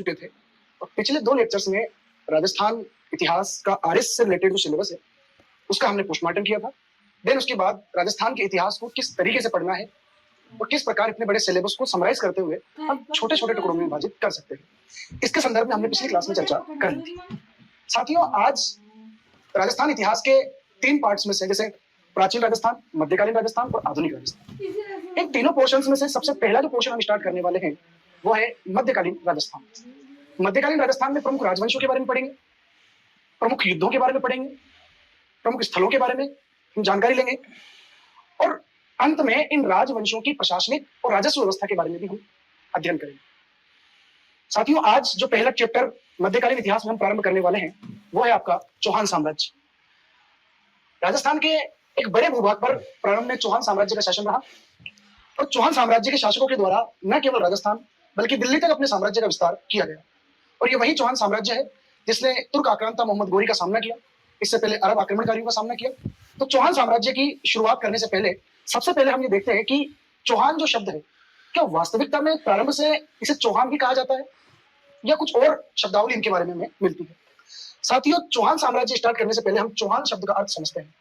चुके थे और पिछले 2 लेक्चर्स में राजस्थान इतिहास का आरएस से रिलेटेड जो सिलेबस है उसका हमने पोस्टमार्टम किया था। देन उसके बाद राजस्थान के इतिहास को किस तरीके से पढ़ना है और किस प्रकार इतने बड़े सिलेबस को समराइज करते हुए हम छोटे-छोटे टुकड़ों में विभाजित कर सकते हैं। इसके संदर्भ में हमने पिछली क्लास में चर्चा कर ली थी। साथियों, आज राजस्थान इतिहास के 3 पार्ट्स में से, जैसे प्राचीन राजस्थान, मध्यकालीन राजस्थान और आधुनिक राजस्थान, इन तीनों पोर्शंस में से सबसे पहला जो पोर्शन हम स्टार्ट करने वाले हैं वो है मध्यकालीन राजस्थान। मध्यकालीन राजस्थान में प्रमुख राजवंशों के बारे में पढ़ेंगे, प्रमुख युद्धों के बारे में पढ़ेंगे, प्रमुख स्थलों के बारे में हम जानकारी लेंगे और अंत में इन राजवंशों की प्रशासनिक और राजस्व व्यवस्था के बारे में भी हम अध्ययन करेंगे। साथियों, आज जो पहला चैप्टर मध्यकालीन इतिहास में हम प्रारंभ करने वाले हैं वो है आपका चौहान साम्राज्य। राजस्थान के एक बड़े भूभाग पर प्रारंभ में चौहान साम्राज्य का शासन रहा और चौहान साम्राज्य के शासकों के द्वारा न केवल राजस्थान बल्कि दिल्ली तक अपने साम्राज्य का विस्तार किया गया। और ये वही चौहान साम्राज्य है जिसने तुर्क आक्रांता मोहम्मद गोरी का सामना किया, इससे पहले अरब आक्रमणकारियों का सामना किया। तो चौहान साम्राज्य की शुरुआत करने से पहले सबसे पहले हम ये देखते हैं कि चौहान जो शब्द है, क्या वास्तविकता में प्रारंभ से इसे चौहान भी कहा जाता है या कुछ और शब्दावली इनके बारे में हमें मिलती है। साथियों, चौहान साम्राज्य स्टार्ट करने से पहले हम चौहान शब्द का अर्थ समझते हैं।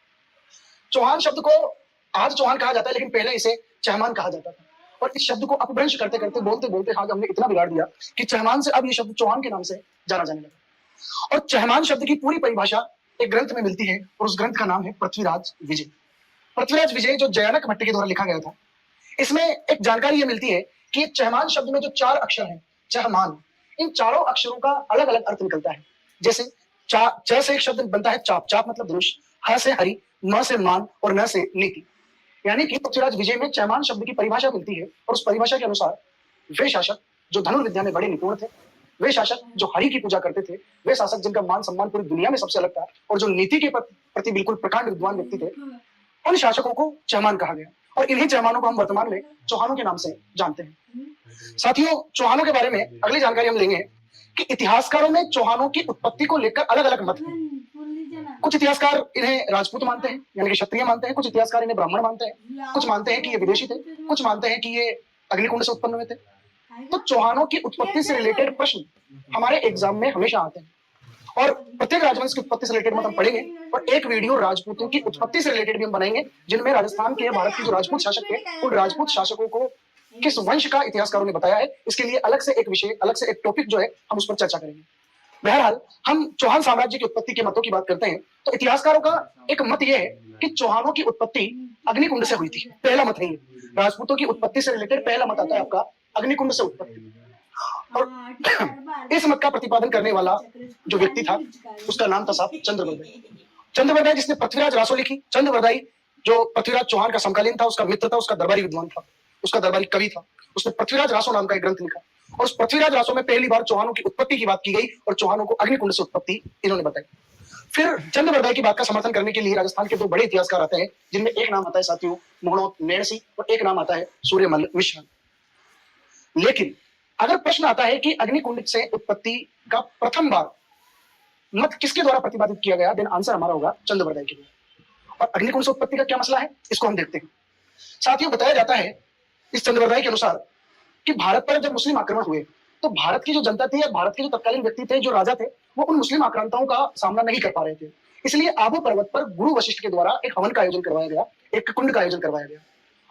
चौहान शब्द को आज चौहान कहा जाता है, लेकिन पहले इसे चहमान कहा जाता था और इस शब्द को अपभ्रंश करते करते बोलते बोलते आज हमने इतना बिगाड़ दिया कि चहमान से अब ये शब्द चौहान के नाम से जाना जाने लगा। और चहमान शब्द की पूरी परिभाषा एक ग्रंथ में मिलती है और उस ग्रंथ का नाम है पृथ्वीराज विजय। पृथ्वीराज विजय जो जयानक भट्ट के द्वारा लिखा गया था, इसमें एक जानकारी ये मिलती है कि चहमान शब्द में जो 4 अक्षर हैं, चहमान, इन चारों अक्षरों का अलग अलग अर्थ निकलता है। जैसे च से एक शब्द बनता है चाप, चाप मतलब धनुष, ह से हरि, म से मान और न से नीति। यानी कि पृथ्वीराज विजय में चहमान शब्द की परिभाषा मिलती है और उस परिभाषा के अनुसार वे शासक जो धनुर्विद्या में बड़े निपुण थे, वे शासक जो हरि की पूजा करते थे, वे शासक जिनका मान सम्मान पूरी दुनिया में सबसे अलग था और जो नीति के प्रति बिल्कुल प्रकांड विद्वान व्यक्ति थे, उन शासकों को चहमान कहा गया और इन्हीं चहमानों को हम वर्तमान में चौहानों के नाम से जानते हैं। साथियों, चौहानों के बारे में अगली जानकारी हम लेंगे कि इतिहासकारों में चौहानों की उत्पत्ति को लेकर अलग अलग मत हैं। कुछ इतिहासकार इन्हें राजपूत मानते हैं, यानी कि क्षत्रिय मानते हैं, कुछ इतिहासकार इन्हें ब्राह्मण मानते हैं, कुछ मानते हैं कि ये विदेशी थे, कुछ मानते हैं कि ये अग्निकुंड से उत्पन्न हुए थे। तो चौहानों की उत्पत्ति से रिलेटेड प्रश्न हमारे एग्जाम में हमेशा आते हैं और प्रत्येक राजवंश की उत्पत्ति से रिलेटेड मत हम पढ़ेंगे और एक वीडियो राजपूतों की उत्पत्ति से रिलेटेड भी हम बनाएंगे, जिनमें राजस्थान के भारत के जो राजपूत शासक थे उन राजपूत शासकों को किस वंश का इतिहासकारों ने बताया है, इसके लिए अलग से एक विषय, अलग से एक टॉपिक जो है हम उस पर चर्चा करेंगे। बहरहाल, हम चौहान साम्राज्य की उत्पत्ति के मतों की बात करते हैं तो इतिहासकारों का एक मत यह है कि चौहानों की उत्पत्ति अग्निकुंड से हुई थी। पहला मत है ये, राजपूतों की उत्पत्ति से रिलेटेड पहला मत आता है आपका अग्निकुंड से उत्पत्ति। और इस मत का प्रतिपादन करने वाला जो व्यक्ति था उसका नाम था साहब चंद्रवर्दाई। चंद्रवर्दाई जिसने पृथ्वीराज रासो लिखी। चंद्रवर्दाई जो पृथ्वीराज चौहान का समकालीन था, उसका मित्र था, उसका दरबारी विद्वान था, उसका दरबारी कवि था। उसने पृथ्वीराज रासो नाम का एक ग्रंथ लिखा और उस पृथ्वीराज रासो में पहली बार चौहानों की उत्पत्ति की बात की गई और चौहानों को अग्निकुंड से उत्पत्ति इन्होंने बताई। फिर चंद्रवर्दाई की बात का समर्थन करने के लिए राजस्थान के 2 बड़े इतिहासकार आते हैं, जिनमें एक नाम आता है साथियों मोहनोत नैणसी और एक नाम आता है सूर्यमल मिश्र। लेकिन अगर प्रश्न आता है कि अग्निकुंड से उत्पत्ति का प्रथम बार मत किसके द्वारा प्रतिपादित किया गया, देन आंसर हमारा होगा चंद्रवर्दाई के द्वारा। और अग्निकुंड से उत्पत्ति का क्या मसला है, इसको हम देखते हैं। साथियों, बताया जाता है इस चंद्रवर्दाई के अनुसार कि भारत पर जब मुस्लिम आक्रमण हुए तो भारत की जो जनता थी या भारत के जो तत्कालीन व्यक्ति थे, जो राजा थे, वो उन मुस्लिम आक्रांताओं का सामना नहीं कर पा रहे थे। इसलिए आबू पर्वत पर गुरु वशिष्ठ के द्वारा एक हवन का आयोजन करवाया गया, एक कुंड का आयोजन करवाया गया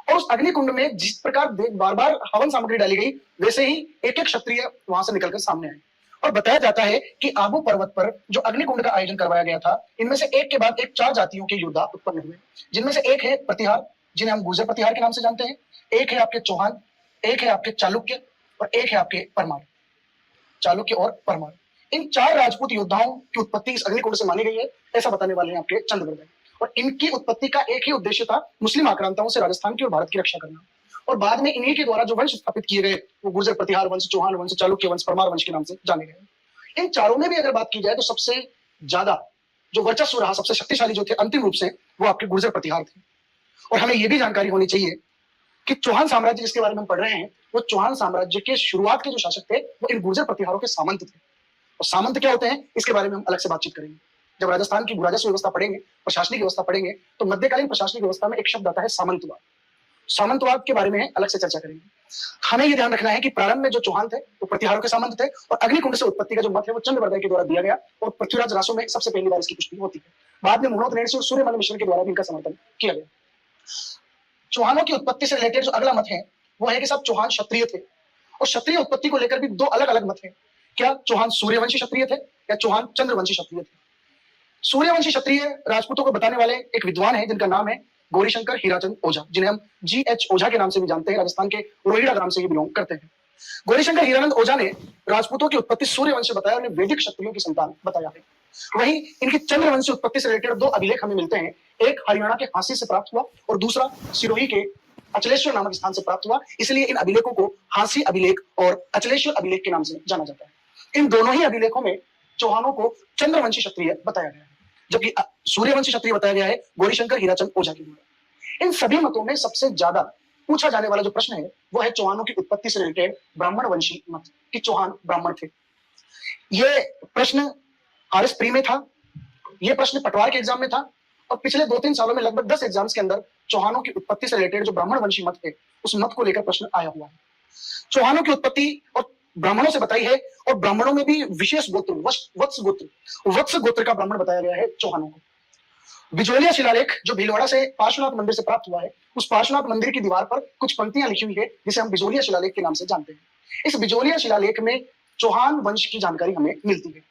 और उस अग्निकुंड में जिस प्रकार बार बार हवन सामग्री डाली गई, वैसे ही एक एक क्षत्रिय वहां से निकलकर सामने आए। और बताया जाता है कि आबू पर्वत पर जो अग्निकुंड का आयोजन करवाया गया था, इनमें से एक के बाद एक 4 जातियों के योद्धा उत्पन्न हुए, जिनमें से एक है प्रतिहार, जिन्हें हम गुर्जर प्रतिहार के नाम से जानते हैं, एक है आपके चौहान, एक है आपके चालुक्य और एक है आपके परमार। चालुक्य और परमार, इन 4 राजपूत योद्धाओं की उत्पत्ति इस अग्निकुंड से मानी गई है, ऐसा बताने वाले हैं आपके चंद्रवर्दाई। और इनकी उत्पत्ति का एक ही उद्देश्य था, मुस्लिम आक्रांताओं से राजस्थान की और भारत की रक्षा करना। और बाद में इन्हीं के द्वारा जो वंश स्थापित किए गए वो गुर्जर प्रतिहार वंश, चौहान वंश, चालुक्य वंश, परमार वंश के नाम से जाने गए। इन चारों में भी अगर बात की जाए तो सबसे ज्यादा जो वर्चस्व रहा, सबसे शक्तिशाली जो थे अंतिम रूप से, वो आपके गुर्जर प्रतिहार थे। और हमें यह भी जानकारी होनी चाहिए कि चौहान साम्राज्य जिसके बारे में हम पढ़ रहे हैं, वो चौहान साम्राज्य के शुरुआत के जो शासक थे वो इन गुर्जर प्रतिहारों के सामंत थे। और सामंत क्या होते हैं, इसके बारे में हम अलग से बातचीत करेंगे। जब राजस्थान की राजस्व व्यवस्था पढ़ेंगे, प्रशासनिक व्यवस्था पढ़ेंगे, तो मध्यकालीन प्रशासनिक व्यवस्था में एक शब्द आता है सामंतवाद। सामंतवाद के बारे में अलग से चर्चा करेंगे। हमें यह ध्यान रखना है कि प्रारंभ में जो चौहान थे वो प्रतिहारों के सामंत थे और अग्निकुंड से उत्पत्ति का जो मत है वो चंद्रवर्धन के द्वारा दिया गया और पृथ्वीराज रासो में सबसे पहली बार इसकी पुष्टि होती है। बाद में मुनोत नैणसी और सूर्यमल मिश्र के द्वारा भी इनका समर्थन किया गया। चौहानों की उत्पत्ति से रिलेटेड जो अगला मत है वो है कि सब चौहान क्षत्रिय थे और क्षत्रिय उत्पत्ति को लेकर भी दो अलग अलग मत है। क्या चौहान सूर्यवंशी क्षत्रिय थे या चौहान चंद्रवंशी क्षत्रिय थे? सूर्यवंशी क्षत्रिय राजपूतों को बताने वाले एक विद्वान है जिनका नाम है गौरीशंकर हीराचंद ओझा, जिन्हें हम GH ओझा के नाम से भी जानते हैं। राजस्थान के रोहिड़ा ग्राम से ही बिलोंग करते हैं। गौरीशंकर हीरानंद ओझा ने राजपूतों की उत्पत्ति सूर्यवंश बताया और वैदिक क्षत्रियों की संतान बताया है। वहीं इनकी चंद्रवंशी उत्पत्ति से रिलेटेड दो अभिलेख हमें मिलते हैं। एक हरियाणा के हांसी से प्राप्त हुआ और दूसरा सिरोही के अचलेश्वर नामक स्थान से प्राप्त हुआ। इसलिए इन अभिलेखों को हांसी अभिलेख और अचलेश्वर अभिलेख के नाम से जाना जाता है। इन दोनों ही अभिलेखों में चौहानों को चंद्रवंशी क्षत्रिय बताया गया है, जबकि सूर्यवंशी क्षत्रिय बताया गया है गौरीशंकर हीराचंद ओझा के द्वारा। इन सभी मतों में सबसे ज्यादा पूछा जाने वाला जो प्रश्न है वो है चौहानों की उत्पत्ति से रिलेटेड ब्राह्मण वंशी मत कि चौहान ब्राह्मण थे। ये प्रश्न RS प्री में था, ये प्रश्न पटवार के एग्जाम में था और पिछले 2-3 सालों में लगभग 10 एग्जाम्स के अंदर चौहानों की उत्पत्ति से रिलेटेड जो ब्राह्मण वंशी मत है उस मत को लेकर प्रश्न आया हुआ है। चौहानों की उत्पत्ति और ब्राह्मणों से बताई है और ब्राह्मणों में भी विशेष गोत्र वत्स गोत्र का ब्राह्मण बताया गया है चौहानों को। बिजोलिया शिलालेख जो भीलवाड़ा से पार्श्वनाथ मंदिर से प्राप्त हुआ है, उस पार्श्वनाथ मंदिर की दीवार पर कुछ पंक्तियां लिखी हुई है जिसे हम बिजोलिया शिलालेख के नाम से जानते हैं। इस बिजोलिया शिलालेख में चौहान वंश की जानकारी हमें मिलती है।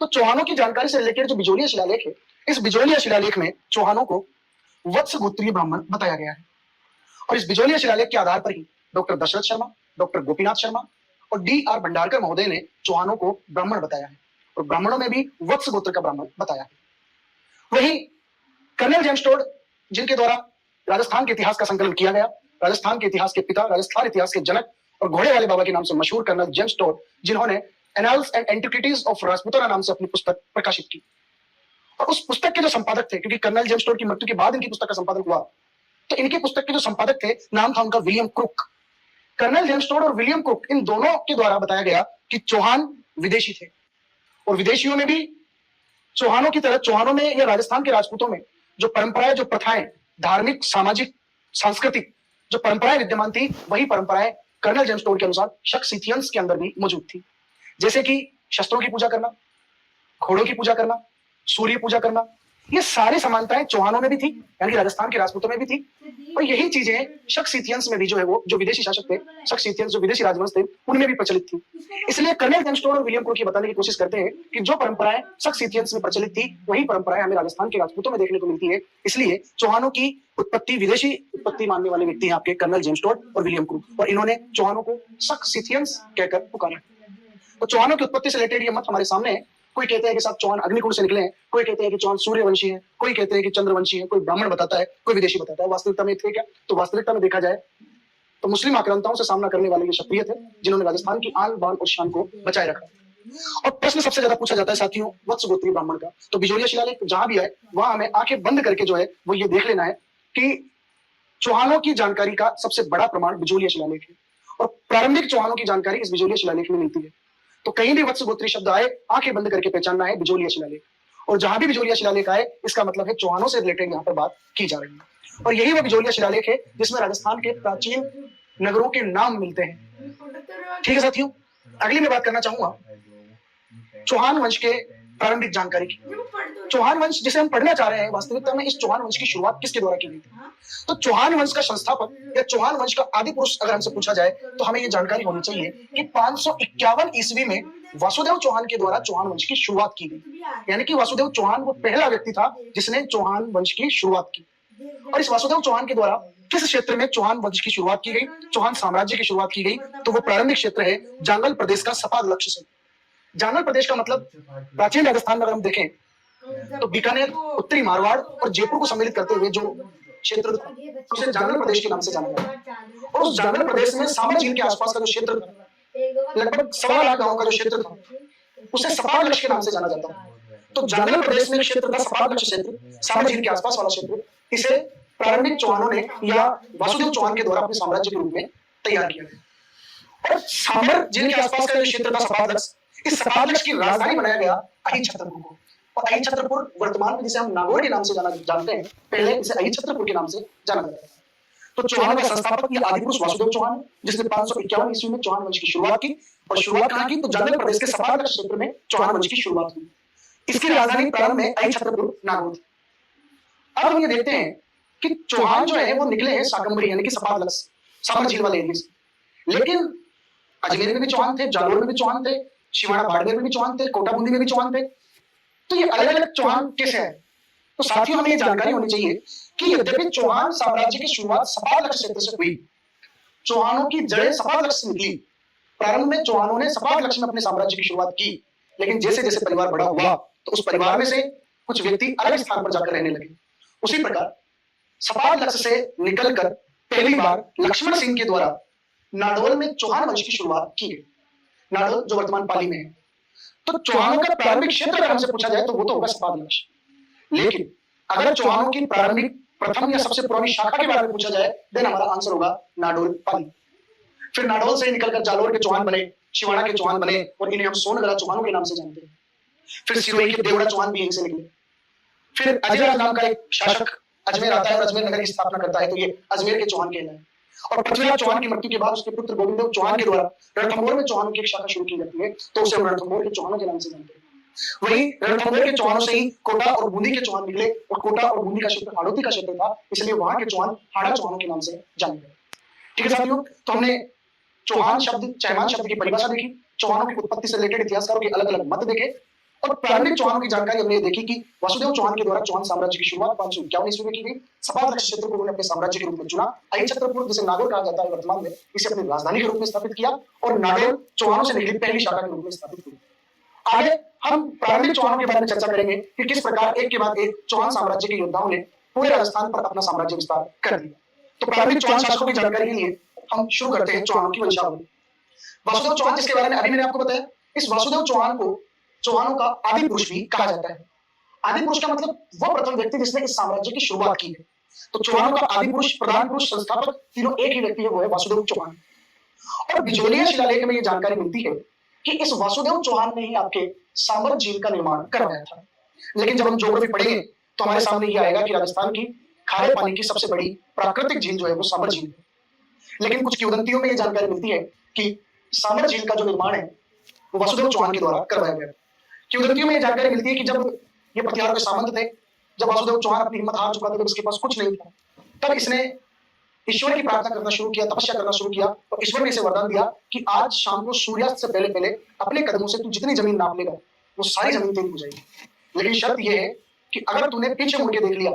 तो चौहानों की जानकारी से रिलेटेड जो बिजोलिया शिलालेख है, इस बिजोलिया शिलालेख में चौहानों को वत्स गोत्रीय ब्राह्मण बताया गया है और इस बिजोलिया शिलालेख के आधार पर ही डॉक्टर दशरथ शर्मा, डॉक्टर गोपीनाथ शर्मा और DR भंडारकर महोदय ने चौहानों को ब्राह्मण बताया है और ब्राह्मणों में भी वत्स गोत्र का ब्राह्मण बताया है। वहीं कर्नल जेम्स टोड जिनके द्वारा राजस्थान के इतिहास का संकलन किया गया, राजस्थान के इतिहास के पिता, राजस्थान इतिहास के जनक और घोड़े वाले बाबा के नाम से मशहूर कर्नल जेम्स टोड, जिन्होंने annals and antiquities of Rajputana नाम से अपनी पुस्तक प्रकाशित की और उस पुस्तक के जो संपादक थे, क्योंकि कर्नल जेम्स टोड की मृत्यु के बाद इनकी पुस्तक का संपादन हुआ, तो इनकी पुस्तक के जो संपादक थे नाम था उनका William Crook. Colonel James Tod और विलियम क्रुक इन दोनों के द्वारा बताया गया कि चौहान विदेशी थे और विदेशियों में भी चौहानों की तरह चौहानों में या राजस्थान के राजपूतों में जो परंपराएं, जो प्रथाएं, धार्मिक, सामाजिक, सांस्कृतिक जो परंपराएं विद्यमान थी, वही परंपराएं कर्नल जेम्स टोड के अनुसार शक सिथियंस के अंदर भी मौजूद थी। जैसे कि शस्त्रों की पूजा करना, घोड़ों की पूजा करना, सूर्य पूजा करना, ये सारी समानताएं चौहानों में भी थी, यानी कि राजस्थान के राजपूतों में भी थी और यही चीजें शक सिथियंस में भी जो है वो जो विदेशी शासक थे, शक सिथियंस जो विदेशी राजवंश थे, उनमें भी प्रचलित थी। इसलिए कर्नल जेम्स टोड और विलियम क्रुक ये बताने की कोशिश करते हैं कि जो परंपराएं शक सिथियंस में प्रचलित थी वही परंपराएं हमें राजस्थान के राजपूतों में देखने को मिलती है। इसलिए चौहानों की उत्पत्ति विदेशी उत्पत्ति मानने वाले व्यक्ति हैं आपके कर्नल जेम्स टोड और विलियम क्रुक और इन्होंने चौहानों को शक सिथियंस कहकर पुकारा। तो चौहानों की उत्पत्ति से रिलेटेड ये मत हमारे सामने है। कोई कहते हैं कि साहब चौहान अग्निकुंड से निकले हैं, कोई कहते हैं कि चौहान सूर्यवंशी है, कोई कहते हैं कि चंद्रवंशी है, कोई ब्राह्मण बताता है, कोई विदेशी बताता है। वास्तविकता में थे क्या? तो वास्तविकता में देखा जाए तो मुस्लिम आक्रांताओं से सामना करने वाले ये क्षत्रिय थे जिन्होंने राजस्थान की आन बान और शान को बचाए रखा। और प्रश्न सबसे ज्यादा पूछा जाता है साथियों वत्स गोत्रीय ब्राह्मण का। तो बिजोलिया शिलालेख जहां भी है वहां हमें आंखें बंद करके जो है वो ये देख लेना है कि चौहानों की जानकारी का सबसे बड़ा प्रमाण बिजोलिया शिलालेख है और प्रारंभिक चौहानों की जानकारी इस बिजोलिया शिलालेख में मिलती है। तो कहीं भी वत्स गोत्री शब्द आए आंखें बंद करके पहचानना है बिजोलिया शिलालेख और जहां भी बिजोलिया शिलालेख आए इसका मतलब है चौहानों से रिलेटेड यहाँ पर बात की जा रही है और यही वो बिजोलिया शिलालेख है जिसमें राजस्थान के प्राचीन नगरों के नाम मिलते हैं। ठीक है साथियों, अगली मैं बात करना चाहूंगा चौहान वंश के प्रारंभिक जानकारी की। चौहान वंश जिसे हम पढ़ना चाह रहे हैं, वास्तविकता में इस चौहान वंश की शुरुआत किसके द्वारा की गई थी? तो चौहान वंश का संस्थापक या चौहान वंश का आदि पुरुष अगर हमसे पूछा जाए तो हमें यह जानकारी होनी चाहिए कि 551 ईस्वी में वासुदेव चौहान के द्वारा चौहान वंश की शुरुआत की गई। यानी कि वासुदेव चौहान वो पहला व्यक्ति था जिसने चौहान वंश की शुरुआत की। और इस वासुदेव चौहान के द्वारा किस क्षेत्र में चौहान वंश की शुरुआत की गई, चौहान साम्राज्य की शुरुआत की गई? तो वो प्रारंभिक क्षेत्र है जांगल प्रदेश का सपाद लक्ष्य से। जांगल प्रदेश का मतलब प्राचीन राजस्थान में अगर हम देखें तो बीकानेर, उत्तरी मारवाड़ और जयपुर को सम्मिलित करते हुए जो क्षेत्र था उसे जांगल प्रदेश के नाम से जाना जाता है। और उस जांगल प्रदेश में सामा झील के आसपास का जो क्षेत्र लगभग 1.25 लाख गांव का जो क्षेत्र था उसे सपाद लक्ष्य के नाम से जाना जाता है। तो जांगल प्रदेश में क्षेत्र था सपाद लक्ष्य क्षेत्र, सामा झील के आसपास वाला क्षेत्र, इसे प्रारंभिक चौहानों ने या वासुदेव चौहान के द्वारा अपने साम्राज्य के रूप में तैयार किया। और सामर झील के आसपास का जो क्षेत्र था सपाद लक्ष्य, इस सपाद लक्ष्य की राजधानी बनाया गया अहिन छत्रपुर को। और अहिन छत्रपुर वर्तमान में जिसे हम नागौर के नाम से जानते हैं, पहले इसे अहिन छत्रपुर के नाम से जाना जाता था। तो चौहानों का संस्थापक या आदिपुरुष वासुदेव चौहान, जिसने 551 ईस्वी में चौहान वंश की शुरुआत की। और शुरुआत कहां की? तो जालंधर प्रदेश के सपाट क्षेत्र में चौहान वंश की शुरुआत हुई। इसकी राजधानी प्रारंभ में आई छत्रपुर नागौर थी। अब हम ये देखते हैं कि चौहान जो है वो निकले हैं शाकंभरी यानी कि सपाट लक्ष्य साबर झील वाले एरिया से। लेकिन अजमेर में भी चौहान थे, जालोर में भी चौहान थे, शिवाड़ा बाड़मेर में भी चौहान थे, कोटा बूंदी में भी चौहान थे। तो ये अलग अलग चौहान कैसे है? तो साथियों हमें ये जानकारी होनी चाहिए कि यद्यपि चौहान साम्राज्य की शुरुआत सपाट लक्ष्य क्षेत्र से हुई, चौहानों की जड़ें सपाट लक्ष्य से निकली। प्रारंभ में चौहानों ने सपाट लक्ष्य में अपने साम्राज्य की शुरुआत की, लेकिन जैसे जैसे परिवार बड़ा हुआ तो उस परिवार में से कुछ व्यक्ति अलग स्थान पर जाकर रहने लगे। उसी प्रकार सपाट लक्ष्य से निकलकर पहली बार लक्ष्मण सिंह के द्वारा नाडोल में चौहान वंश की शुरुआत की गई। नाडोल जो वर्तमान पाली में है। तो चौहानों का प्रारंभिक क्षेत्र अगर हमसे पूछा जाए तो वो तो होगा सपाट लक्ष्य। लेकिन अगर चौहानों की प्रारंभिक प्रथम या सबसे पुरानी शाखा के बारे में पूछा जाए देन हमारा आंसर होगा नाडोल पाली। फिर नाडोल से निकलकर जालोर के चौहान बने, शिवाड़ा के चौहान बने और इन्हें हम सोनगढ़ा चौहानों के नाम से जानते हैं। फिर सिरोही के देवड़ा चौहान भी यहीं से निकले। फिर अजयराज नाम का एक शासक अजमेर आता है और अजमेर नगर की स्थापना करता है, तो ये अजमेर के चौहान कहलाए। और पृथ्वीराज चौहान की मृत्यु के बाद उसके पुत्र गोविंद चौहान के द्वारा रणथंभौर में चौहानों की एक शाखा शुरू की जाती है, तो उसे हम रणथंभौर के चौहानों के नाम से जानते हैं। वही रणथंभौर के चौहानों से ही कोटा और बूंदी के चौहान निकले और कोटा और बूंदी का क्षेत्र हाड़ौती का क्षेत्र था, इसलिए वहां के चौहान हाड़ा चौहानों के नाम से जाने गए। ठीक है साथियों, तो हमने चौहान शब्द चैमान शब्द की परिभाषा देखी, चौहानों की उत्पत्ति से रिलेटेड इतिहासकारों के अलग अलग मत देखे और प्रारंभिक चौहानों की जानकारी हमने देखी कि वासुदेव चौहान के द्वारा चौहान साम्राज्य की शुरुआत 551 ईस्वी में की गई। सपाट लक्ष्य क्षेत्र को उन्होंने अपने साम्राज्य के रूप में चुना। आई छत्रपुर जिसे नागौर कहा जाता है वर्तमान में, इसे अपनी राजधानी के रूप में स्थापित किया और नाडोल चौहानों से निकली पहली शाखा के रूप में स्थापित हुई। आगे हम प्रारंभिक चौहानों के बारे में चर्चा करेंगे कि किस प्रकार एक के बाद एक चौहान साम्राज्य के योद्धाओं ने पूरे राजस्थान पर अपना साम्राज्य विस्तार कर दिया। तो प्रारंभिक चौहान शासकों की जानकारी के लिए हम शुरू करते हैं चौहानों की वंशावली। वासुदेव चौहान जिसके बारे में अभी मैंने आपको बताया, इस वासुदेव चौहान को चौहानों का आदि पुरुष भी कहा जाता है। आदि पुरुष का मतलब वो प्रथम व्यक्ति जिसने इस साम्राज्य की शुरुआत की है। तो चौहानों का आदि पुरुष, प्रधान पुरुष, संस्थापक तीनों एक ही व्यक्ति है, वो है वासुदेव चौहान। और बिजोलिया शिलालेख में ये जानकारी मिलती है कि इस वासुदेव चौहान ने ही आपके साबर झील का निर्माण करवाया था। लेकिन जब हम ज्योग्राफी पढ़ेंगे तो हमारे सामने ये आएगा कि राजस्थान की खारे पानी की सबसे बड़ी प्राकृतिक झील जो है वो साबर झील है। लेकिन कुछ किंवदंतियों में ये जानकारी मिलती है कि साबर झील का जो निर्माण है वो वासुदेव चौहान के द्वारा करवाया गया। किंवदंतियों में ये जानकारी मिलती है कि जब ये प्रतिहारों के सामंत थे, जब वासुदेव चौहान अपनी हिम्मत हार चुका था, जब इसके पास कुछ नहीं था, तब इसने ईश्वर की प्रार्थना करना शुरू किया, तपस्या करना शुरू किया और ईश्वर ने इसे वरदान दिया कि आज शाम को सूर्यास्त से पहले पहले अपने कदमों से तू जितनी जमीन नाप लेगा वो सारी जमीन तेरी हो जाएगी। लेकिन शर्त यह है कि अगर तूने पीछे मुड़ के देख लिया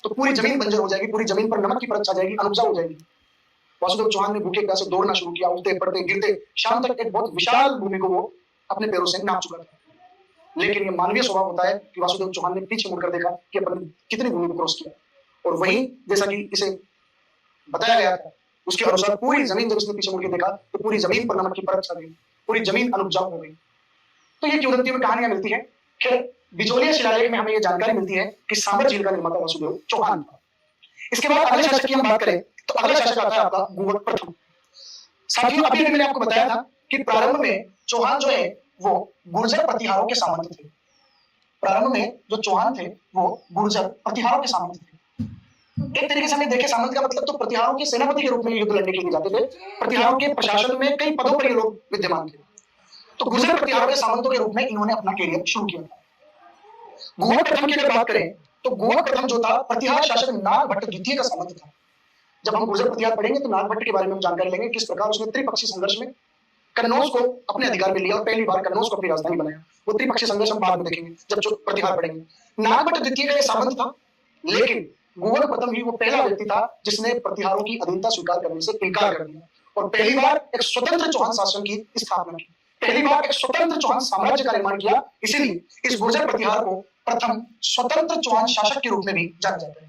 तो पूरी जमीन बंजर हो जाएगी, पूरी जमीन पर नमक की परत छा जाएगी, अनुपजाऊ हो जाएगी। वासुदेव चौहान ने भूखे प्यासे दौड़ना शुरू किया, उठते पड़ते गिरते शाम तक एक बहुत विशाल भूमि को वो अपने पैरों से नाप चुका था। लेकिन ये मानवीय स्वभाव होता है कि वासुदेव चौहान ने पीछे मुड़कर देखा कि अपन कितनी भूमि को क्रॉस किया, और वहीं जैसा कि इसे बताया गया था उसके अनुसार पूरी जमीन जब उसने पीछे मुड़ के देखा तो पूरी जमीन पर नमक की परत छा गई, पूरी जमीन अनुपजाऊ हो गई। तो ये किंवदंतियों में कहानियां मिलती है। खैर बिजोलिया शिलालेख में हमें ये जानकारी मिलती है कि साबर झील का निर्माता वासुदेव चौहान था। इसके बाद अगले शासक की हम बात करें तो अगला शासक आता है आपका गुहद प्रथम। साथियों अभी मैंने आपको बताया था कि प्रारंभ में चौहान जो है वो गुर्जर प्रतिहारों के सामंत थे। प्रारंभ में जो चौहान थे वो गुर्जर प्रतिहारों के सामंत थे। एक तरीके से हमें देखे सामंत का मतलब तो प्रतिहारों के सेनापति के रूप में युद्ध लड़ने के लिए जाते थे। प्रतिहारों के प्रशासन में कई पदों पर ये लोग विद्यमान थे। तो गुर्जर प्रतिहारों के सामंतों के रूप में इन्होंने अपना कैरियर शुरू किया। गुहद प्रथम की अगर बात करें तो गुहद प्रथम जो था प्रतिहार शासक नागभट्ट द्वितीय का सामंत था। जब हम गुर्जर प्रतिहार पढ़ेंगे तो नागभट्ट के बारे में हम जानकारी लेंगे किस प्रकार उसने त्रिपक्षीय संघर्ष में कन्नौज को अपने अधिकार में लिया और पहली बार कन्नौज को अपनी राजधानी बनाया। वो त्रिपक्षीय संघर्ष हम बाद में देखेंगे जब जो प्रतिहार पढ़ेंगे। नागभट्ट द्वितीय का सामंत था, लेकिन गुहद प्रथम ही वो पहला व्यक्ति था जिसने प्रतिहारों की अधीनता स्वीकार करने से इनकार कर दिया और पहली बार एक स्वतंत्र चौहान शासन की स्थापना की, पहली बार एक स्वतंत्र चौहान साम्राज्य का निर्माण किया। इसीलिए इस गुर्जर प्रतिहार को प्रथम स्वतंत्र चौहान शासक के रूप में भी जाना जाता है।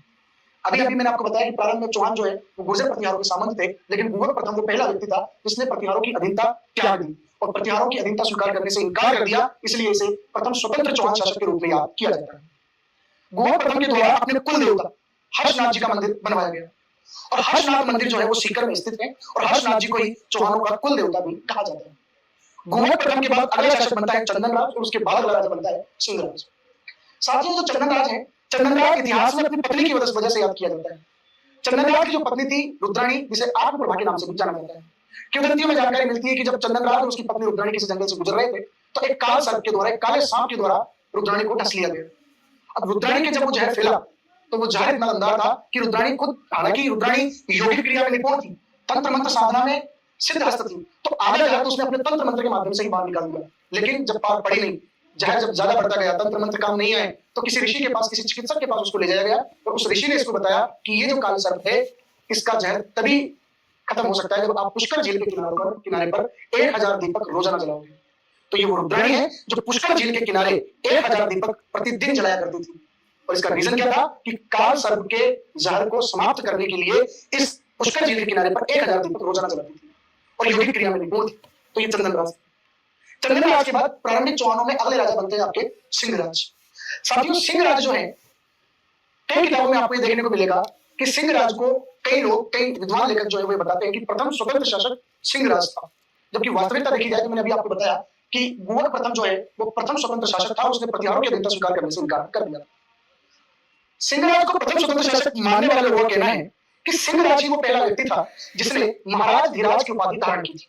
अभी मैंने आपको बताया कि प्रारंभ में चौहान जो है वो गुर्जर प्रतिहारों के सामंत थे, लेकिन गुहद प्रथम वो पहला व्यक्ति था जिसने प्रतिहारों की अधीनता त्याग दी और प्रतिहारों की अधीनता स्वीकार करने से इनकार कर दिया। इसलिए इसे प्रथम स्वतंत्र चौहान शासक के रूप में याद किया जाता है। गुहद प्रथम के द्वारा अपने कुल देवता हर्षनाथ जी का मंदिर बनवाया गया और हर्षनाथ मंदिर जो है वो सीकर में स्थित है और हर्षनाथ जी को ही चौहानों का कुल देवता भी कहा जाता है। गुहद प्रथम के बाद अगला शासक बनता है चंदनराज और उसके बाद अगला राजा बनता है सिंहराज। साथियों जो चंदनराज है, चंदनराज इतिहास में अपनी पत्नी की वजह से याद किया जाता है। चंदनराज की जो पत्नी थी रुद्राणी, जिसे आत्मप्रभा के नाम से भी जाना जाता है, किंवदंतियों में जानकारी मिलती है कि जब चंदनराज और उसकी पत्नी रुद्राणी किसी जंगल से गुजर रहे थे तो एक काल सर्प के द्वारा, एक काले सांप के द्वारा रुद्राणी को डस लिया गया। अब रुद्राणी के जब वो जहर फैला तो वो जहर इतना दमदार था कि रुद्राणी खुद, हालांकि रुद्राणी योगिक क्रिया में निपुण थी, तंत्र मंत्र साधना में सिद्ध हस्त थी, तो आधा जहर तो उसने अपने तंत्र मंत्र के माध्यम से ही बाहर निकाल दिया। लेकिन जब पार पड़ी नहीं, जहर जब ज्यादा बढ़ता गया, तंत्र मंत्र काम नहीं आए, तो किसी ऋषि के पास, किसी चिकित्सक के पास उसको ले जाया गया और उस ऋषि ने इसको बताया कि ये जो काल सर्प है इसका जहर तभी खत्म हो सकता है जब आप पुष्कर झील के किनारे पर 1000 दीपक रोजाना जलाओगे। तो ये वो रुद्राणी है जो पुष्कर झील के किनारे 1000 दीपक प्रतिदिन जलाया करती थी। और इसका रीजन क्या था कि काल सर्प के जहर को समाप्त करने के लिए इस पुष्कर झील के किनारे पर 1000 दीपक रोजाना जलाती थी और योगिक क्रिया में निपुण थी। तो ये चंदनराज। चंदनराज के बाद प्रारंभिक चौहानों में अगले राजा बनते हैं आपके सिंहराज। साथियों, सिंहराज जो है, कई किताबों में आपको ये देखने को मिलेगा कि सिंहराज को कई लोग, कई विद्वान लेखक जो है वो बताते हैं कि प्रथम स्वतंत्र शासक सिंहराज था, जबकि वास्तविकता देखी जाए तो मैंने अभी आपको बताया कि गुहक प्रथम जो है वो प्रथम स्वतंत्र शासक था, उसने प्रतिहारों की अधीनता स्वीकार करने से इनकार कर दिया। सिंहराज को प्रथम स्वतंत्र शासक मानने वाले लोगों का कहना है कि सिंहराज ही वो पहला व्यक्ति था जिसने महाराज धीराज की उपाधि धारण की थी।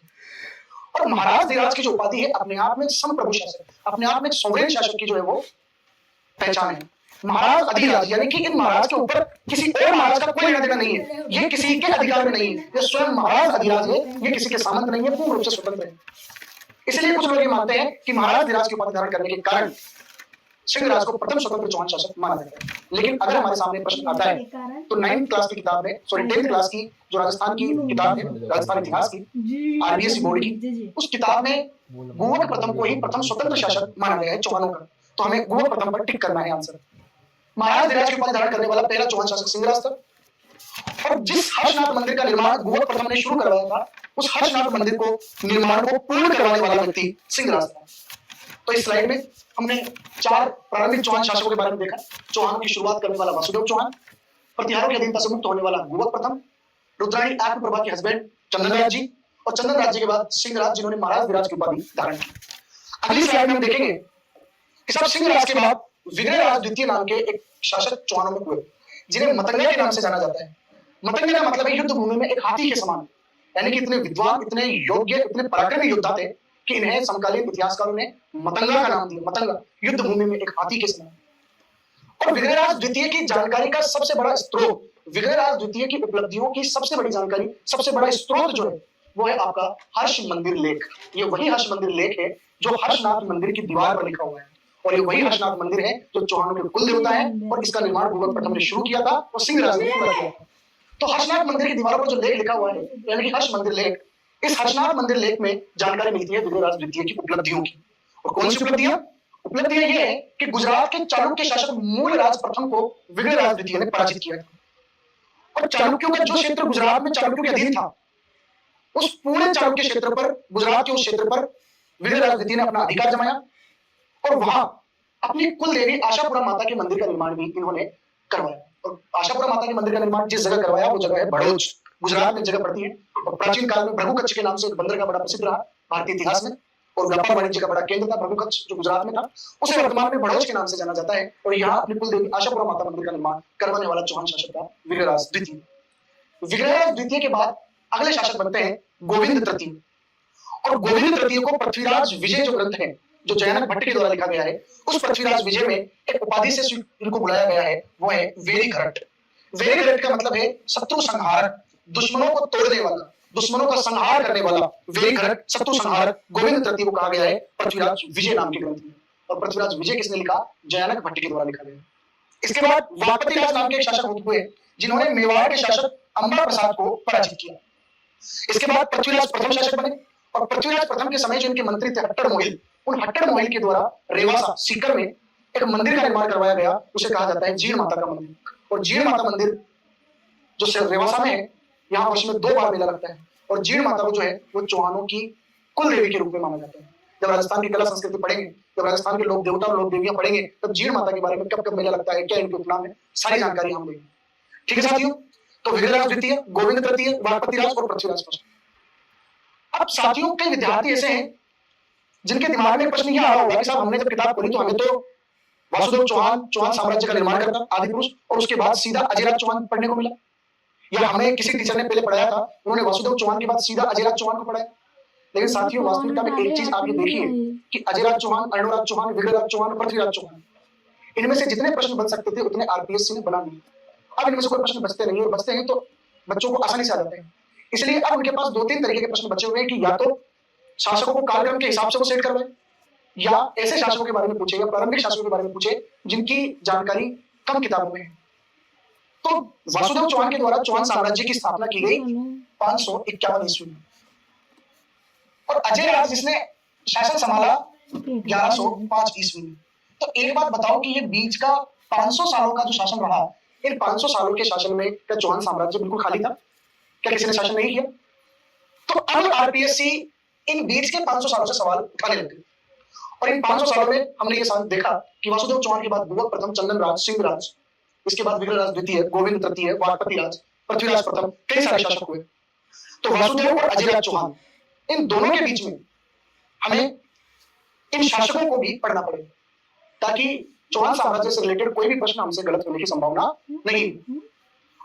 और महाराज धीराज की जो उपाधि है अपने आप में संप्रभु शासक, अपने आप में सॉवरेन शासक की जो है वो पहचान है। महाराज अधिराज, यानी कि इन महाराज के ऊपर किसी और महाराज का कोई लेना देना नहीं है, ये किसी के अधिकार में नहीं है, ये स्वयं महाराज अधिराज है, ये किसी के सामंत नहीं है, पूर्ण रूप से स्वतंत्र है। इसलिए कुछ लोग ये मानते हैं कि महाराज धीराज की उपाधि धारण करने के कारण सिंहराज को प्रथम स्वतंत्र चौहान शासक माना जाता है। लेकिन अगर हमारे सामने प्रश्न आता है तो 9th क्लास की किताब में, सॉरी 10th क्लास की जो राजस्थान की किताब है, राजस्थान इतिहास की, आरबीएससी बोर्ड की, उस किताब में गुहक प्रथम को ही प्रथम स्वतंत्र शासक माना गया है चौहानों का। तो हमें गुहक प्रथम पर टिक करना है आंसर। महाराज धीराज की उपाधि धारण करने वाला पहला चौहान शासक सिंहराज था। और जिस हर्षनाथ मंदिर का निर्माण गुहक प्रथम ने शुरू करवाया था, उस हर्षनाथ मंदिर को निर्माण को पूर्ण करवाने वाला व्यक्ति सिंहराज था। तो इस स्लाइड में हमने 4 प्रारंभिक चौहान शासकों के बारे में देखा। चौहानों की शुरुआत करने वाला वासुदेव चौहान, प्रतिहारों की अधीनता से मुक्त होने वाला गुहक प्रथम, रुद्राणी आत्मप्रभा के हस्बैंड चंदनराज जी, और चंदनराज जी के बाद सिंहराज जिन्होंने महाराज धीराज की उपाधि धारण की। अगली स्लाइड में हम देखेंगे कि सब सिंहराज के बाद विग्रहराज द्वितीय नाम के एक शासक चौहानों में हुए, जिन्हें मतंगा के नाम से जाना जाता है। मतंगा का मतलब है युद्ध भूमि में एक हाथी के समान, यानी कि इतने विद्वान, इतने योग्य, इतने पराक्रमी योद्धा थे कि इन्हें समकालीन इतिहासकारों ने मतंगा का नाम दिया। मतंगा, युद्ध भूमि में एक हाथी के समान। और विग्रहराज द्वितीय की जानकारी का सबसे बड़ा स्रोत, विग्रहराज द्वितीय की उपलब्धियों की सबसे बड़ी जानकारी, सबसे बड़ा स्रोत जो है वो है आपका हर्ष मंदिर लेख। ये वही हर्ष मंदिर लेख है जो हर्षनाथ मंदिर की दीवार पर लिखा हुआ है, और ये वही हर्षनाथ मंदिर है जो चौहानों के कुल देवता है, और इसका निर्माण गुहक प्रथम ने शुरू किया था और सिंहराज ने पूरा किया था। तो हर्षनाथ मंदिर की दीवारों पर जो लेख लिखा हुआ है, यानी कि हर्ष मंदिर लेख, इस हर्षनाथ मंदिर लेख में जानकारी मिलती है विग्रहराज द्वितीय की उपलब्धियों की। और कौन सी उपलब्धियां? उपलब्धियां ये है कि गुजरात के चालुक्य शासक मूलराज प्रथम को विग्रहराज द्वितीय ने पराजित किया। और चालुक्यों का जो क्षेत्र गुजरात में चालुक्यों के अधीन था, उस पूरे चालुक्य क्षेत्र पर, गुजरात के उस क्षेत्र पर विग्रहराज द्वितीय ने अपना अधिकार जमाया और वहां अपनी कुल देवी आशापुरा माता के मंदिर का निर्माण भी इन्होंने करवाया। और आशापुरा माता के मंदिर का निर्माण जिस जगह करवाया वो जगह है भड़ोच, गुजरात में जगह पड़ती है। और प्राचीन काल में भृगुकच्छ के नाम से बंदर का बड़ा प्रसिद्ध रहा भारतीय इतिहास में, और व्यापार वाणिज्य का बड़ा केंद्र था भृगुकच्छ जो गुजरात में था, उसे वर्तमान में भड़ोच के नाम से जाना जाता है। और यहाँ अपनी कुल देवी आशापुरा माता मंदिर का निर्माण करवाने वाला चौहान शासक था विग्रहराज द्वितीय। विग्रहराज द्वितीय के बाद अगले शासक बनते हैं गोविंद तृतीय। और गोविंद तृतीय को पृथ्वीराज विजय जो ग्रंथ है, जो जयनक भट्ट के द्वारा लिखा गया है, उस पृथ्वीराज विजय में एक उपाधि से इनको बुलाया गया है, वो है वेरीघरट। वेरीघरट का मतलब है शत्रु संहारक, दुश्मनों को तोड़ने वाला, दुश्मनों का संहार करने वाला। वेरीघरट, शत्रु संहारक, गोविंद तृतीय को कहा गया है पृथ्वीराज विजय नाम के ग्रंथ में। और पृथ्वीराज विजय किसने लिखा? जयनक भट्ट के द्वारा लिखा गया। इसके बाद वापतिराज नाम के एक शासक हुए जिन्होंने मेवाड़ के शासक अंबा प्रसाद को पराजित किया। इसके बाद पृथ्वीराज प्रथम शासक बने, और पृथ्वीराज प्रथम के समय जो इनके मंत्री थे हट्टड़ मोहिल, उन हट्टड़ मोहिल के द्वारा रेवासा, सीकर में एक मंदिर का निर्माण करवाया गया, उसे कहा जाता है जीण माता का मंदिर। और जीण माता मंदिर जो रेवासा में है, यहाँ वर्ष में 2 बार मेला लगता है। और जीण माता को जो है वो चौहानों की कुल देवी के रूप में माना जाता है। जब राजस्थान की कला संस्कृति पढ़ेंगे, जब राजस्थान के लोक देवता और लोक देवियां पढ़ेंगे, तब जीण माता के बारे में कब कब मेला लगता है, क्या इनके उपनाम है, सारी जानकारी हम देंगे। ठीक है साथियों, तो विग्रहराज द्वितीय, गोविंद तृतीय, वापतिराज और पृथ्वीराज प्रथम। अब साथियों कई विद्यार्थी ऐसे हैं जिनके दिमाग में प्रश्न यह आ रहा होगा कि साहब हमने जब किताब पढ़ी तो हमें तो वासुदेव चौहान, चौहान साम्राज्य का निर्माण करता आदि पुरुष, और उसके बाद सीधा अजयराज चौहान पढ़ने को मिला। या हमें किसी टीचर ने पहले पढ़ाया था, उन्होंने वासुदेव चौहान के बाद सीधा अजयराज चौहान को पढ़ाया। लेकिन साथियों, वास्तविकता में एक चीज आप ये देखिए कि अजयराज चौहान, अर्णवराज चौहान, विग्रहराज चौहान, पृथ्वीराज चौहान, इनमें से जितने प्रश्न बन सकते थे उतने आरपीएससी ने बना लिए। अब इनमें से कोई प्रश्न बचते नहीं है, बचते हैं तो बच्चों को आसानी से आ जाते हैं। इसलिए अब उनके पास 2-3 तरीके के प्रश्न बचे हुए हैं कि या तो शासकों को कालक्रम के हिसाब से वो सेट करवाए, या ऐसे शासकों के बारे में पूछे या प्रारंभिक शासकों के बारे में पूछे जिनकी जानकारी कम किताबों में है। तो वासुदेव चौहान के द्वारा चौहान साम्राज्य की स्थापना की गई 551 ईस्वी में, और अजयराज जिसने शासन संभाला 1105 ईस्वी में। तो एक बात बताओ कि ये बीच का 500 सालों का जो शासन रहा, इन 500 सालों के शासन में क्या चौहान साम्राज्य बिल्कुल खाली था? क्या किसी ने शासन नहीं किया? तो अब आरपीएससी इन बीच के 500 सालों से सवाल उठाने लगे, और इन 500 सालों में हमने ये देखा कि वासुदेव चौहान के बाद भूवक प्रथम, चंदनराज, सिंहराज, इसके बाद विग्रहराज द्वितीय, गोविंद तृतीय, वाजपेयी राज, पृथ्वीराज प्रथम, कई सारे शासक हुए। तो वासुदेव और अजयराज चौहान, इन दोनों के बीच में हमें इन शासकों को भी पढ़ना पड़ेगा, ताकि चौहान साम्राज्य से रिलेटेड कोई भी प्रश्न हमसे गलत होने की संभावना नहीं।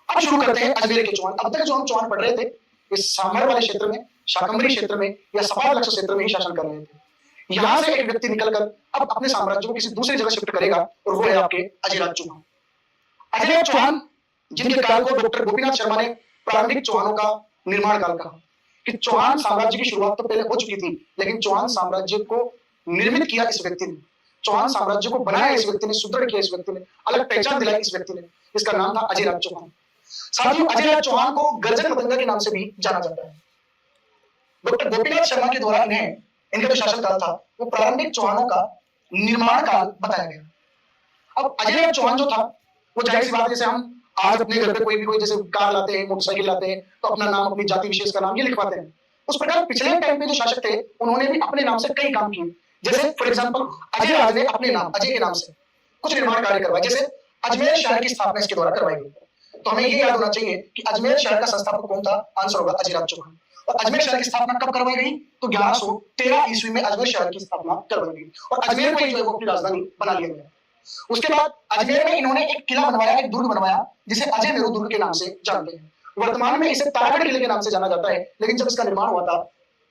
अब शुरू करते हैं अजमेर के चौहान। अब तक जो हम चौहान पढ़ रहे थे, इस सांभर वाले क्षेत्र में, शाकंभरी क्षेत्र में या सपाट लक्ष्य क्षेत्र में ही शासन कर रहे थे। यहां से एक व्यक्ति निकलकर अब अपने साम्राज्य को किसी दूसरी जगह शिफ्ट करेगा, और वो है आपके अजयराज चौहान। अजयराज चौहान, जिनके काल को डॉक्टर गोपीनाथ शर्मा ने प्रारंभिक चौहानों का निर्माण काल कहा, कि चौहान साम्राज्य की शुरुआत तो पहले हो चुकी थी, लेकिन चौहान साम्राज्य को निर्मित किया इस व्यक्ति ने, चौहान साम्राज्य को बनाया इस व्यक्ति ने, सुदृढ़ किया इस व्यक्ति ने, अलग पहचान दिलाई इस व्यक्ति ने। इसका नाम था अजयराज चौहान। साथियों, अजयराज चौहान को गर्जन मतंगा के नाम से भी जाना जाता है। डॉक्टर गोपीनाथ शर्मा के द्वारा इनका जो शासन काल था, वो प्रारंभिक चौहानों का निर्माण काल बताया गया। अब अजयराज चौहान जो था, वो जाहिर सी बात है, जैसे हम आज अपने घर पे कोई भी कोई जैसे कार लाते हैं, मोटरसाइकिल लाते हैं, तो अपना नाम, अपनी जाति विशेष का नाम ये लिखवाते हैं। उस प्रकार पिछले टाइम पे जो शासक थे, उन्होंने भी अपने नाम से कई काम किए। जैसे फॉर एग्जांपल अजयराज ने अपने नाम, अजय के नाम से कुछ निर्माण कार्य करवाए, जैसे अजमेर शहर की स्थापना इसके द्वारा करवाई गई। तो हमें ये याद होना चाहिए कि अजमेर शहर का संस्थापक कौन था? आंसर होगा अजयराज चौहान। और अजमेर शहर की स्थापना कब करवाई गई? तो 1113 ईस्वी में अजमेर शहर की स्थापना करवाई गई, और अजमेर को जो है वो अपनी राजधानी बना लिया गया। उसके बाद अजमेर में इन्होंने एक किला बनवाया, एक दुर्ग बनवाया, जिसे अजय मेरू दुर्ग के नाम से जानते हैं। वर्तमान में इसे तारागढ़ किले के नाम से जाना जाता है, लेकिन जब इसका निर्माण हुआ था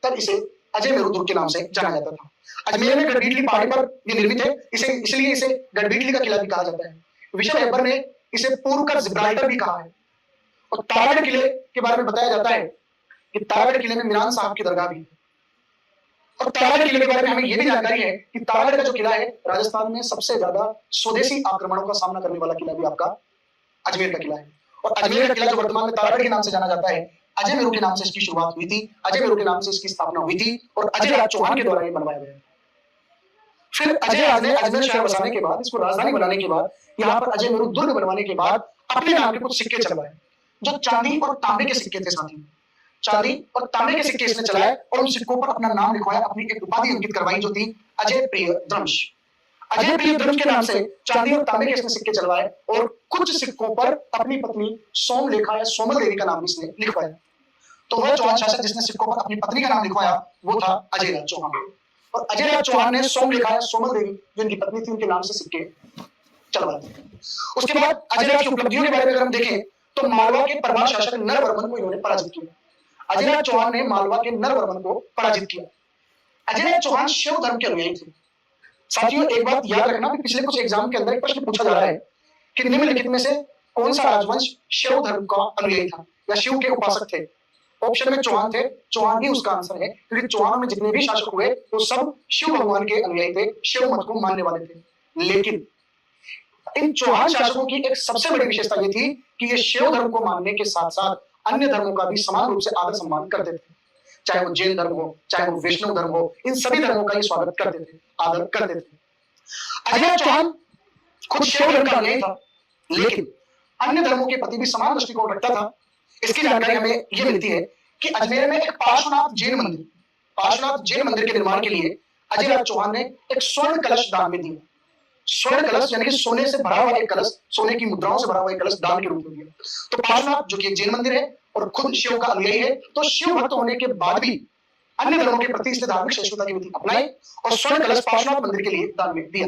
तब इसे अजय मेरू दुर्ग के नाम से जाना जाता था। अजमेर में गढ़बीटली पहाड़ी पर ये निर्मित है, इसलिए इसे गढ़बीटली का किला भी कहा जाता है। विशल हेबर ने इसे पूर्व का जिब्राल्टर भी कहा है। और तारागढ़ किले के बारे में बताया जाता है कि तारागढ़ किले में मीरान साहब की दरगाह भी है। और तारागढ़ किले के बारे में हमें यह भी जानकारी है कि तारागढ़ का जो किला है, राजस्थान में सबसे ज्यादा स्वदेशी आक्रमणों का सामना करने वाला किला भी आपका अजमेर का किला है। और अजमेर का किला जो वर्तमान में तारागढ़ के नाम से जाना जाता है, अजय मेरू के नाम से इसकी शुरुआत हुई थी, अजय मेरू के नाम से इसकी स्थापना हुई थी, और अजयराज चौहान के द्वारा ये बनवाया गया। फिर अजयराज ने अजमेर शहर बसाने के बाद, इसको राजधानी बनाने के बाद, यहाँ पर अजय मेरू दुर्ग बनवाने के बाद अपने नाम के कुछ सिक्के चलवाए, जो चांदी और तांबे के सिक्के थे। साथ ही चांदी और तांबे के सिक्के इसने चलाए, और उन सिक्कों पर अपना नाम लिखवाया, अपनी एक उपाधि अंकित करवाई, जो थी अजय प्रिय द्रंश। अजय प्रिय द्रंश के नाम से चांदी और तांबे के इसने सिक्के चलवाए, और कुछ सिक्कों पर अपनी पत्नी सोमलेखा या सोमल देवी का नाम इसने लिखवाया। तो वह चौहान शासक जिसने सिक्कों पर अपनी पत्नी का नाम लिखवाया, वो था अजयराज चौहान। और अजयराज चौहान ने सोमलेखा या सोमल देवी, जो इनकी पत्नी थी, उनके नाम से सिक्के चलवाए। उसके बाद अजयराज की उपलब्धियों के बारे में अगर हम देखें, तो मालवा के परमार शासक नरवर्मन को इन्होंने पराजित किया। अजयराज चौहान ने मालवा के नरवर्मन को पराजित किया। अजयराज चौहान शिव धर्म के अनुयायी थे। साथियों, एक बात याद रखना कि पिछले कुछ एग्जाम के अंदर एक प्रश्न पूछा जा रहा है कि निम्नलिखित में से कौन सा राजवंश शिव धर्म का अनुयायी था या शिव के उपासक थे? ऑप्शन में चौहान थे। चौहान ही उसका आंसर है, क्योंकि चौहान में जितने भी शासक हुए वो सब शिव भगवान के अनुयायी थे, शिव मत को मानने वाले थे। लेकिन इन चौहान शासकों की एक सबसे बड़ी विशेषता ये थी कि ये शिव धर्म को मानने के साथ साथ अन्य धर्मों का भी समान रूप से आदर सम्मान करते थे। चाहे वो जैन धर्म हो, चाहे वो वैष्णव धर्म हो, इन सभी धर्मों का ये स्वागत करते थे, आदर करते थे। अजय चौहान खुद शिव धर्म का अनुयायी था, लेकिन अन्य धर्मों के प्रति भी समान दृष्टिकोण रखता था। इसकी जानकारी हमें यह मिलती है कि अजमेर में एक पार्श्वनाथ जैन मंदिर के निर्माण के लिए अजयराज चौहान ने एक स्वर्ण कलश दान में दिया। स्वर्ण कलश यानी कि सोने से भरा हुआ एक कलश, सोने की मुद्राओं से भरा हुआ एक कलश दान के रूप में दिया। तो पार्श्वनाथ, जो कि एक जैन मंदिर है और खुद शिव का अनुयायी है, तो शिव भक्त होने के बाद भी अन्य धर्मों के प्रति इसने धार्मिक सहिष्णुता की नीति अपनाई और स्वर्ण कलश पार्श्वनाथ मंदिर के लिए दान में दिया।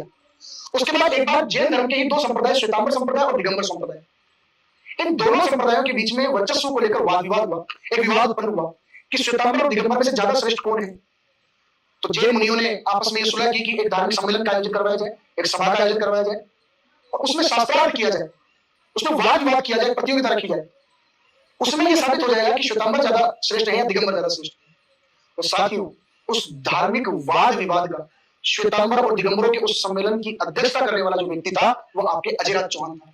उसके बाद एक बार जैन धर्म के ही दो संप्रदाय, श्वेतांबर संप्रदाय और दिगंबर संप्रदाय, इन दोनों संप्रदायों के बीच में वर्चस्व को लेकर वाद विवाद हुआ, एक विवाद उत्पन्न हुआ कि श्वेतांबर और दिगंबर में से ज्यादा श्रेष्ठ कौन है। तो जैन मुनियों ने आपस में सुलह की कि एक धार्मिक सम्मेलन का आयोजन करवाया जाए, एक सभा का आयोजन करवाया जाए और उसमें शास्त्रार्थ किया जाए, उसमें वाद विवाद किया जाए, प्रतियोगिता रखी जाए। उसमें यह साबित हो जाएगा कि श्वेतांबर ज्यादा श्रेष्ठ है या दिगंबर ज्यादा श्रेष्ठ है। और साथियों, उस धार्मिक वाद विवाद का श्वेतांबर और दिगंबरों के उस सम्मेलन की अध्यक्षता करने वाला जो व्यक्ति था वो आपके अजयराज चौहान था।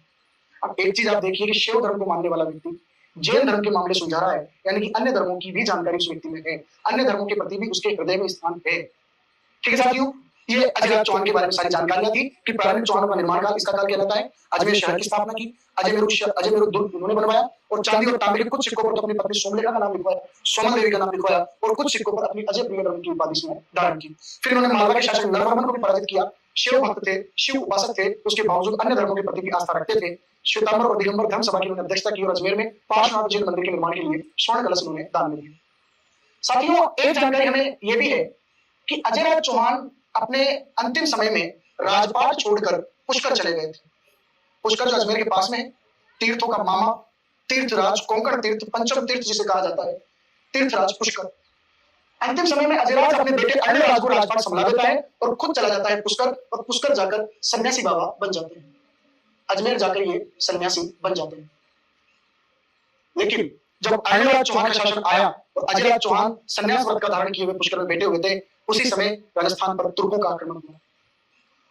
अब एक चीज आप देखिए कि शिव धर्म को मानने वाला व्यक्ति जैन धर्म के मामले सुलझा रहा है, यानी कि अन्य धर्मों की भी जानकारी उस व्यक्ति में है, अन्य धर्मों के प्रति भी उसके हृदय में स्थान है। ठीक है साथियों, ये अजयराज चौहान के बारे में सारी जानकारियां थी कि प्रारंभिक चौहानों का निर्माण काल इसका काल कहलाता है। अजमेर शहर की स्थापना की, अजमेर दुर्ग उन्होंने बनवाया और चांदी और तांबे के कुछ सिक्कों पर तो अपनी पत्नी सोमलेखा का नाम लिखवाया, सोमन देवी का नाम लिखवाया और कुछ सिक्कों पर अपनी अजय प्रियदर्शन की उपाधि से धारण की। फिर उन्होंने मालवा के शासक नरवर्मन को भी पराजित किया। शिव भक्त थे, शिव उपासक थे, उसके बावजूद अन्य धर्मों के प्रति भी आस्था रखते थे। श्वेतांबर और दिगंबर धर्म सभा की उन्होंने अध्यक्षता की और अजमेर में पार्श्वनाथ जैन मंदिर के निर्माण के लिए स्वर्ण कलश उन्होंने दान में दिए। साथियों, एक जानकारी हमें यह भी है कि अजयराज चौहान अपने अंतिम समय में राजपाट छोड़कर पुष्कर चले गए थे। पुष्कर जो अजमेर के पास में है, तीर्थों का मामा, तीर्थराज, कोंकण तीर्थ, पंचम तीर्थ जिसे कहा जाता है, तीर्थराज पुष्कर। अंतिम समय में अजयराज अपने बेटे अण्डराज को राजपाट संभाल देता है और खुद चला जाता है पुष्कर और पुष्कर जाकर सन्यासी बाबा बन जाते हैं। अजमेर जाकर ये सन्यासी बन जाते हैं। लेकिन जब अण्डराज चौहान का शासन आया और अजयराज चौहान सन्यास व्रत का धारण किए हुए पुष्कर में बैठे हुए थे, उसी समय राजस्थान पर तुर्कों का आक्रमण हुआ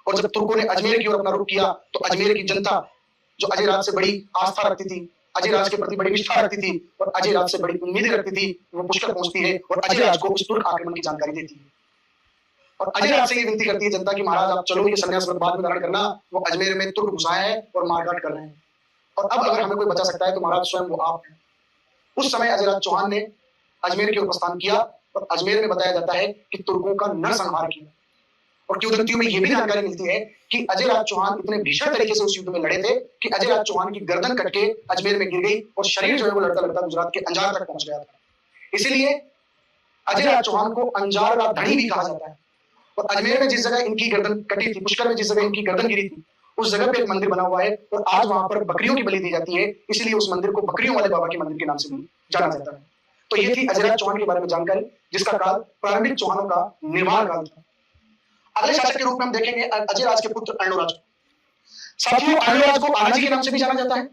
और जब तुर्कों ने अजमेर की ओर अपना रुख किया तो अजमेर की जनता जो अजयराज से बड़ी आस्था रखती थी, अजयराज के प्रति बड़ी निष्ठा रखती थी और अजयराज से बड़ी उम्मीद रखती थी, वो पुष्कर पहुंचती है और अजयराज को उस तुर्क आक्रमण की जानकारी देती है और अजयराज से ये विनती करती है जनता की महाराज आप चलो, ये सन्यास व्रत बाद में धारण करना, वो अजमेर में तुर्क घुसाए हैं और मारकाट कर रहे हैं और अब अगर हमें कोई बचा सकता है तो महाराज स्वयं वो आप हैं। उस समय अजयराज चौहान ने अजमेर के प्रस्थान किया और अजमेर में बताया जाता है कि तुर्कों का नरसंहार किया और किंवदंतियों में यह भी जानकारी मिलती है कि अजयराज चौहान इतने भीषण तरीके से उस युद्ध में लड़े थे कि अजयराज चौहान की गर्दन कट के अजमेर में गिर गई और शरीर जो है वो लड़ता लड़ता गुजरात के अंजार तक पहुंच गया था। इसीलिए अजयराज चौहान को अंजार का धनी भी कहा जाता है और अजमेर में जिस जगह इनकी गर्दन कटी थी, पुष्कर में जिस जगह इनकी गर्दन गिरी थी, उस जगह पे एक मंदिर बना हुआ है और आज वहां पर बकरियों की बलि दी जाती है, इसलिए उस मंदिर को बकरियों वाले बाबा के मंदिर के नाम से भी जाना जाता है। तो ये थी अजयराज चौहान के बारे में जानकारी, जिसका काल प्रारंभिक चौहानों का निर्माण काल था। अगले शासक के रूप में हम देखेंगे अजयराज के पुत्र अर्णोराज को। साथियों, अर्णोराज को आनाजी के नाम से भी जाना जाता है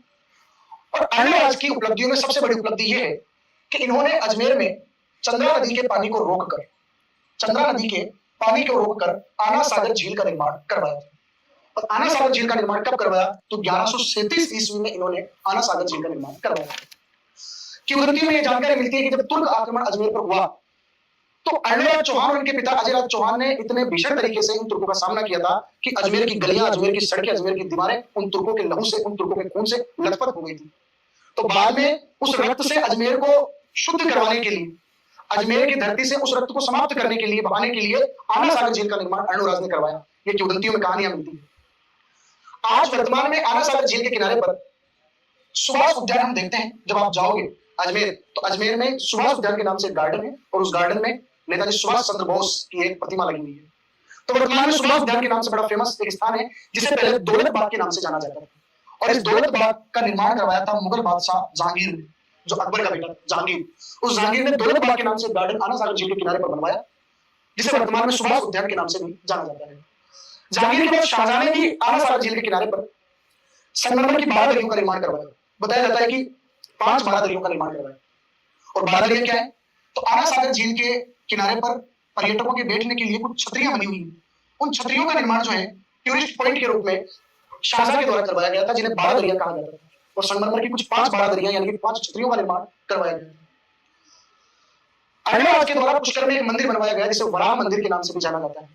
और अर्णोराज की उपलब्धियों में सबसे बड़ी उपलब्धि यह है कि इन्होंने अजमेर में चंद्रा नदी के पानी को रोककर, चंद्रा नदी के पानी को रोककर आना सागर झील का निर्माण करवाया और आना सागर झील का निर्माण कब करवाया तो 1137 ईस्वी में इन्होंने आना सागर झील का निर्माण करवाया। किंवदंतियों में यह जानकारी मिलती है कि जब तुर्क आक्रमण अजमेर पर हुआ तो अर्णोराज चौहान और उनके पिता अजयराज चौहान ने इतने भीषण तरीके से उन तुर्कों का सामना किया था कि अजमेर की गलियां, अजमेर की सड़कें, अजमेर की दीवारें उन तुर्कों के लहू से, उन तुर्कों के खून से लथपथ हो गई थी। तो बाद में उस रक्त से अजमेर को शुद्ध करवाने के लिए, अजमेर की धरती से उस रक्त को समाप्त करने के लिए, बहाने के लिए आना सागर झील का निर्माण अर्णोराज ने करवाया। ये किंवदंतियों में कहानियां मिलती है। आज वर्तमान में आना सागर झील के किनारे पर सुभाष उद्यान हम देखते हैं। जब आप जाओगे अजमेर तो अजमेर में सुभाष उद्यान के नाम से एक गार्डन है और उस गार्डन में नेताजी सुभाष चंद्र बोस की एक प्रतिमा लगी हुई है। तो वर्तमान में सुभाष उद्यान के नाम से बड़ा फेमस एक स्थान है जिसे पहले दौलत बाग के नाम से जाना जाता था और इस दौलत बाग का निर्माण करवाया था मुगल बादशाह जहांगीर ने, जो अकबर का बेटा जहांगीर। उस जहांगीर ने दौलत बाग के नाम से गार्डन आना सागर झील के किनारे पर बनवाया जिसे वर्तमान में सुभाष उद्यान के नाम से भी जाना जाता है। जहांगीर के बाद शाहजहां ने भी आना सागर झील के किनारे पर संगमरमर की 12 दरियों का निर्माण करवाया। बताया जाता है कि 5 12 दरियों का निर्माण करवाया और 12 दरियां क्या है तो आना सागर झील के किनारे पर पर्यटकों के बैठने के लिए कुछ छतरियां बनी हुई हैं। उन छतरियों का निर्माण जो है टूरिस्ट पॉइंट के रूप में शाहजहां के द्वारा करवाया गया था, जिन्हें 12 दरियां कहा जाता था और संगमरमर की कुछ 5 12 दरियां यानी कि 5 छतरियों का निर्माण करवाया गया था। अर्णोराज के द्वारा पुष्कर में एक मंदिर बनवाया गया जिसे वराह मंदिर के नाम से भी जाना जाता है।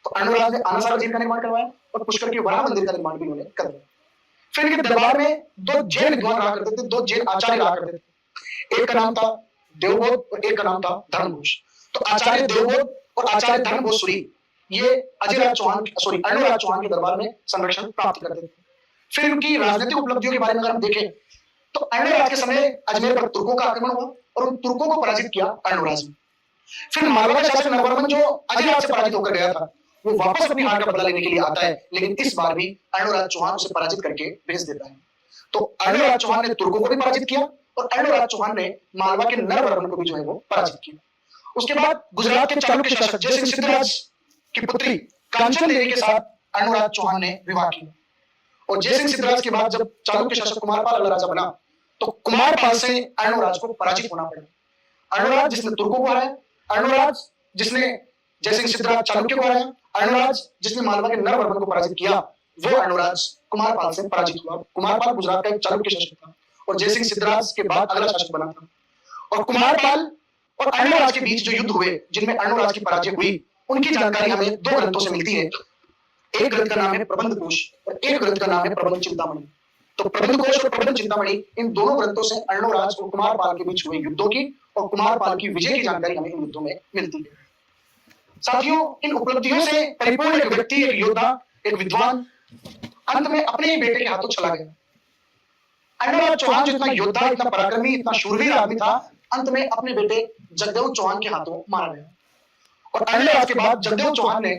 तो अर्णोराज ने आना सागर झील का निर्माण करवाया और पुष्कर के वराह मंदिर का निर्माण भी उन्होंने करवाया। फिर इनके दरबार में 2 जैन विद्वान रहा करते थे, 2 जैन आचार्य रहा करते थे। एक का नाम था देवबोध और एक का नाम था धर्मघोष। तो आचार्य देवबोध और आचार्य धर्मघोषुरी ये अर्णोराज चौहान के दरबार में संरक्षण प्राप्त करते थे। फिर उनकी राजनीतिक उपलब्धियों के बारे में अगर हम देखें तो अर्णोराज के समय अजमेर पर तुर्कों का आक्रमण हुआ और उन तुर्कों को पराजित किया अर्णोराज ने। फिर मालवा का शासक नरवर्मन जो अजयराज से पराजित होकर गया था वो वापस अपनी हार का बदला लेने के लिए आता है, लेकिन इस बार भी अर्णोराज चौहान उसे पराजित करके भेज देता है। तो अर्णोराज चौहान ने तुर्कों को भी पराजित किया और अर्णोराज चौहान ने मालवा के नर वर्मन को भी जो है वो पराजित किया। उसके बाद गुजरात के चालुक्य शासक जयसिंह सिद्धराज की पुत्री कांचन देवी के साथ अर्णोराज चौहान ने विवाह किया। और जयसिंह सिद्धराज के बाद जब चालुक्य शासक कुमारपाल अगला राजा बना तो कुमारपाल से अर्णोराज को पराजित होना पड़ा। अर्णोराज जिसने तुर्कों को हराया, अर्णोराज जिसने जयसिंह सिद्धराज चालुक्य को हराया, अर्णोराज जिसने मालवा के नर वर्मन को पराजित किया, वो अर्णोराज कुमारपाल से पराजित हुआ। कुमारपाल गुजरात का एक चालुक्य शासक था और जयसिंह सिद्धराज के बाद अगला शासक बना था। और कुमारपाल और अर्णोराज के बीच जो युद्ध हुए जिनमें अर्णोराज की पराजय हुई, उनकी जानकारी हमें दो ग्रंथों से मिलती है। एक ग्रंथ का नाम है प्रबंध कोश और एक ग्रंथ का नाम है प्रबंध चिंतामणि। तो प्रबंध कोश और प्रबंध चिंतामणि, इन दोनों ग्रंथों से अर्णोराज और कुमारपाल के बीच हुए युद्धों की और कुमारपाल की विजय की जानकारी हमें इन युद्धों में मिलती है। साथियों, इन उपलब्धियों से परिपूर्ण एक व्यक्ति, एक योद्धा, एक विद्वान अंत में अपने ही बेटे के हाथों चला गया। अर्णोराज चौहान जो इतना योद्धा, इतना पराक्रमी, इतना शूरवीर आदमी था, अंत में अपने बेटे जगदेव चौहान के हाथों मारा गया। और अर्णोराज के बाद जगदेव चौहान ने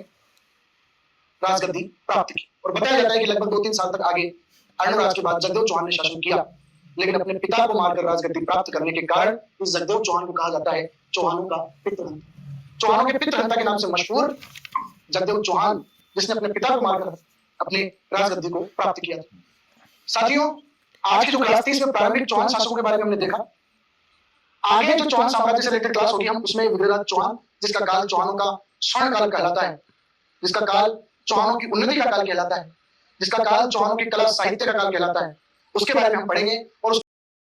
राजगद्दी प्राप्त की। और बताया जाता है कि लगभग 2-3 साल तक आगे अर्णोराज के बाद जगदेव चौहान ने शासन किया, लेकिन अपने पिता को मारकर राजगद्दी प्राप्त करने के कारण इस जगदेव चौहान को कहा जाता है चौहानों का पितृहंता। चौहानों के पितृहंता के नाम से मशहूर जगदेव चौहान, जिसने अपने पिता को मारकर अपने राजगद्दी को प्राप्त किया। साथियों, आज की जो क्लास थी इसमें प्रारंभिक चौहान शासकों के बारे में हमने देखा। आगे जो चौहान साम्राज्य से रिलेटेड क्लास होगी, हम उसमें विग्रहराज चौहान, जिसका काल चौहानों का स्वर्ण काल कहलाता है, जिसका काल चौहानों की उन्नति का काल कहलाता है, जिसका काल चौहानों की कला साहित्य का काल कहलाता है, उसके बारे में हम पढ़ेंगे। और उसके